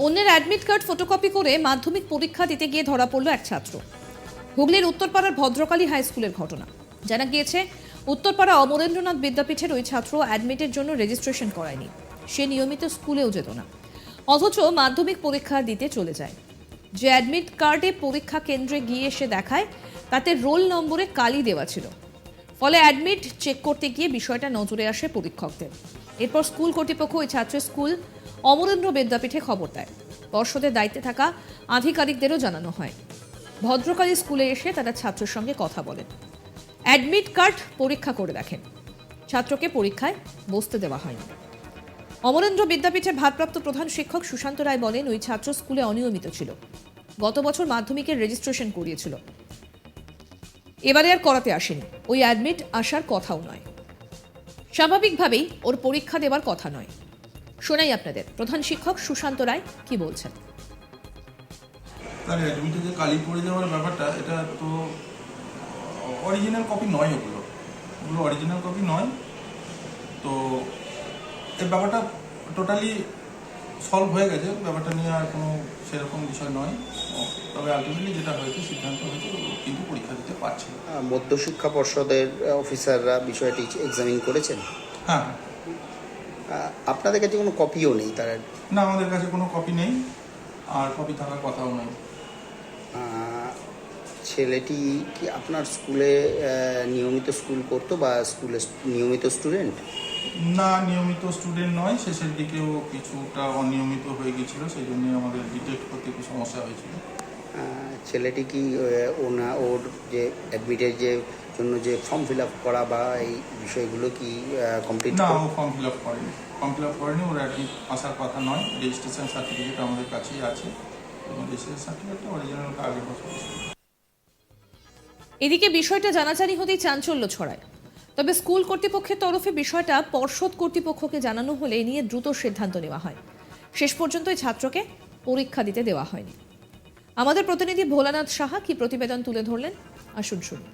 অন্যের admit card photocopy করে মাধ্যমিক পরীক্ষা দিতে গিয়ে ধরা পড়ল এক ছাত্র। হুগলির উত্তরপাড়ার ভদ্রকালী হাই স্কুলের ঘটনা। জানা গিয়েছে, উত্তরপাড়া অমরেন্দ্রনাথ বিদ্যাপীঠের ওই ছাত্র অ্যাডমিটের জন্য রেজিস্ট্রেশন করায়নি। সে নিয়মিত স্কুলেও যেত না, অথচ মাধ্যমিক পরীক্ষা দিতে চলে যায়। যে অ্যাডমিট কার্ডে পরীক্ষা কেন্দ্রে গিয়ে সে দেখায় তাতে রোল নম্বরে কালি দেওয়া ছিল। ফলে অ্যাডমিট চেক করতে গিয়ে বিষয়টা নজরে আসে পরীক্ষকদের। এরপর স্কুল কর্তৃপক্ষ ওই ছাত্রের স্কুল অমরেন্দ্র বিদ্যাপীঠে খবর দেয়। পর্ষদের দায়িত্বে থাকা আধিকারিকদেরও জানানো হয়। ভদ্রকালী স্কুলে এসে তারা ছাত্রের সঙ্গে কথা বলেন, অ্যাডমিট কার্ড পরীক্ষা করে দেখেন। ছাত্রকে পরীক্ষায় বসতে দেওয়া হয়নি। অমরেন্দ্র বিদ্যাপীঠের ভারপ্রাপ্ত প্রধান শিক্ষক সুশান্ত রায় বলেন, ওই ছাত্র স্কুলে অনিয়মিত ছিল। গত বছর মাধ্যমিকের রেজিস্ট্রেশন করিয়েছিল, এবারে আর করাতে আসেনি। ওই অ্যাডমিট আসার কথাও নয়। স্বাভাবিকভাবেই ওর পরীক্ষা দেওয়ার কথা নয়। শোনাই আপনাদের প্রধান শিক্ষক সুশান্ত রায় কি বলছেন। তার অ্যাডমিটে যে কালি পড়ে যাওয়ার ব্যাপারটা, এটা তো অরিজিনাল কপি নয়। ওগুলো অরিজিনাল কপি নয়। তো এই ব্যাপারটা টোটালি সলভ হয়ে গেছে। ব্যাপারটা নিয়ে আর কোনো সেরকম বিষয় নয়। তবে আলটিমেটলি যেটা হয়েছে, সিদ্ধান্ত হয়েছে, কিন্তু পরীক্ষা দিতে পারছে না। মধ্যশিক্ষা পর্ষদের অফিসাররা বিষয়টি এক্সামিন করেছেন? হ্যাঁ। আপনাদের কাছে কোনো কপিও নেই তার? না, আমাদের কাছে কোনো কপি নেই, আর কপি থাকার কথাও নেই। ছেলেটি কি আপনার স্কুলে নিয়মিত স্কুল করতো বা স্কুলে নিয়মিত স্টুডেন্ট? না, নিয়মিত স্টুডেন্ট নয়। শেষের দিকেও কিছুটা অনিয়মিত হয়ে গিয়েছিল, সেই জন্য আমাদের ডিটেক্ট করতে একটু সমস্যা হয়েছিল। ছেলেটি কি ওর যে অ্যাডমিটের যে জন্য যে ফর্ম ফিল আপ করা বা এই বিষয়গুলো কি কমপ্লিট? না, ও ফর্ম ফিল আপ করেনি। ওর অ্যাডমিট আসার কথা নয়। রেজিস্ট্রেশন সার্টিফিকেট আমাদের কাছেই আছে, এবং রেজিস্ট্রেশন সার্টিফিকেটটা অরিজিনাল আগের বছর। এদিকে বিষয়টা জানাজানি হতেই চাঞ্চল্য ছড়ায়। তবে স্কুল কর্তৃপক্ষের তরফে বিষয়টা পর্ষদ কর্তৃপক্ষকে জানানো হলে এ নিয়ে দ্রুত সিদ্ধান্ত নেওয়া হয়। শেষ পর্যন্ত এই ছাত্রকে পরীক্ষা দিতে দেওয়া হয়নি। আমাদের প্রতিনিধি ভোলানাথ সাহা কি প্রতিবেদন তুলে ধরলেন, আসুন শুনুন।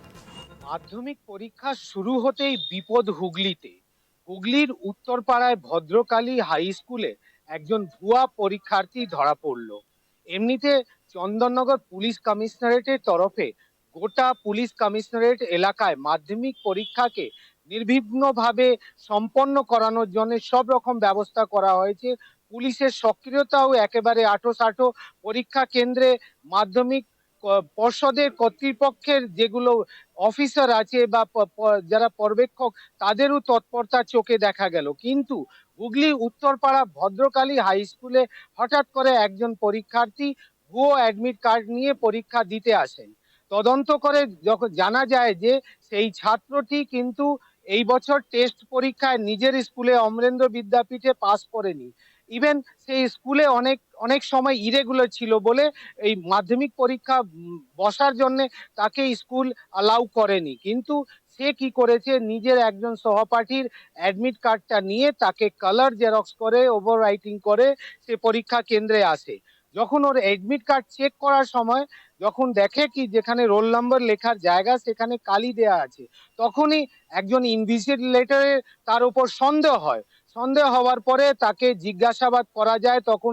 মাধ্যমিক পরীক্ষা শুরু হতেই বিপদ হুগলিতে। হুগলির উত্তরপাড়ায় ভদ্রকালী হাই স্কুলে একজন ভুয়া পরীক্ষার্থী ধরা পড়ল। এমনিতে চন্দননগর পুলিশ কমিশনারেটের তরফে গোটা পুলিশ কমিশনারেট এলাকায় মাধ্যমিক পরীক্ষাকে নির্বিঘ্নভাবে সম্পন্ন করানোর জন্য সব রকম ব্যবস্থা করা হয়েছে। পুলিশের সক্রিয়তাও একেবারে আঁটো পরীক্ষা কেন্দ্রে মাধ্যমিক পর্ষদের কর্তৃপক্ষের যেগুলো অফিসার আছে বা যারা পর্যবেক্ষক, তাদেরও তৎপরতা চোখে দেখা গেল। কিন্তু হুগলি উত্তরপাড়া ভদ্রকালী হাই স্কুলে হঠাৎ করে একজন পরীক্ষার্থী ভুয়ো অ্যাডমিট কার্ড নিয়ে পরীক্ষা দিতে আসেন। তদন্ত করে যখন জানা যায় যে সেই ছাত্রটি কিন্তু এই বছর টেস্ট পরীক্ষায় নিজের স্কুলে অমরেন্দ্র বিদ্যাপীঠে পাস করেনি। ইভেন সেই স্কুলে অনেক অনেক সময় ইরেগুলার ছিল বলে এই মাধ্যমিক পরীক্ষা বসার জন্য তাকে স্কুল অ্যালাউ করেনি। কিন্তু সে কি করেছে, নিজের একজন সহপাঠীর অ্যাডমিট কার্ডটা নিয়ে তাকে কালার জেরক্স করে ওভার রাইটিং করে সে পরীক্ষা কেন্দ্রে আসে। যখন ওর অ্যাডমিট কার্ড চেক করার সময় যখন দেখে কি যেখানে রোল নাম্বার লেখার জায়গা সেখানে কালি দেয়া আছে, তখনই একজন ইনভিজিলেটরের তার উপর সন্দেহ হয়। সন্দেহ হওয়ার পরে তাকে জিজ্ঞাসাবাদ করা যায়, তখন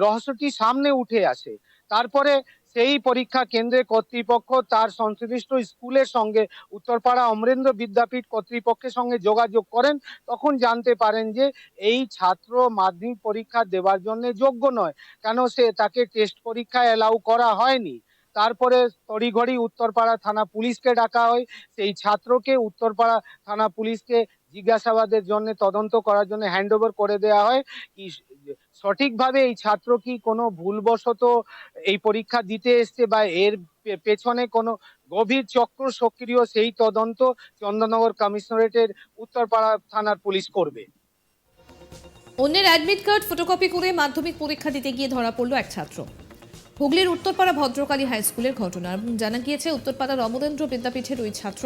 রহস্যটি সামনে উঠে আসে। তারপরে সেই পরীক্ষা কেন্দ্রে কর্তৃপক্ষ তার সংশ্লিষ্ট স্কুলের সঙ্গে উত্তরপাড়া অমরেন্দ্র বিদ্যাপীঠ কর্তৃপক্ষের সঙ্গে যোগাযোগ করেন। তখন জানতে পারেন যে এই ছাত্র মাধ্যমিক পরীক্ষা দেওয়ার জন্য যোগ্য নয়, কেন তাকে টেস্ট পরীক্ষায় অ্যালাউ করা হয়নি। তারপরে তড়িঘড়ি উত্তরপাড়া থানা পুলিশকে ডাকা হয়। সেই ছাত্রকে উত্তরপাড়া থানা পুলিশকে জিজ্ঞাসাবাদের জন্য তদন্ত করার জন্য হ্যান্ড ওভার করে দেওয়া হয়। কি সঠিকভাবে এই ছাত্র কি কোনো ভুলবশত এই পরীক্ষা দিতে এসছে বা এর পেছনে কোনো গভীর চক্র সক্রিয়, সেই তদন্ত চন্দননগর কমিশনারেটের উত্তরপাড়া থানার পুলিশ করবে। অন্যের অ্যাডমিট কার্ড ফটোকপি করে মাধ্যমিক পরীক্ষা দিতে গিয়ে ধরা পড়ল এক ছাত্র। হুগলির উত্তরপাড়া ভদ্রকালী হাই স্কুলের ঘটনা। এবং জানা গিয়েছে, উত্তরপাড়ার অমরেন্দ্র বিদ্যাপীঠের ওই ছাত্র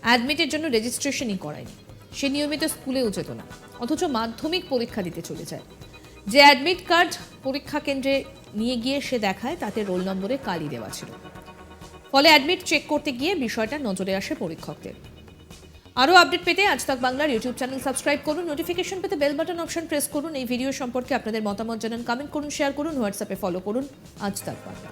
অ্যাডমিটের জন্য রেজিস্ট্রেশনই করায়নি। সে নিয়মিত স্কুলেও যেত না, অথচ মাধ্যমিক পরীক্ষা দিতে চলে যায়। যে অ্যাডমিট কার্ড পরীক্ষা কেন্দ্রে নিয়ে গিয়ে সে দেখায় তাতে রোল নম্বরে কালি দেওয়া ছিল। ফলে অ্যাডমিট চেক করতে গিয়ে বিষয়টা নজরে আসে পরীক্ষকদের। আরও আপডেট পেতে আজ তাক বাংলার ইউটিউব চ্যানেল সাবস্ক্রাইব করুন, নোটিফিকেশন পেতে বেল বাটন অপশন প্রেস করুন। এই ভিডিও সম্পর্কে আপনাদের মতামত জানান, কমেন্ট করুন, শেয়ার করুন, হোয়াটসঅ্যাপে ফলো করুন আজ তাক বাংলা।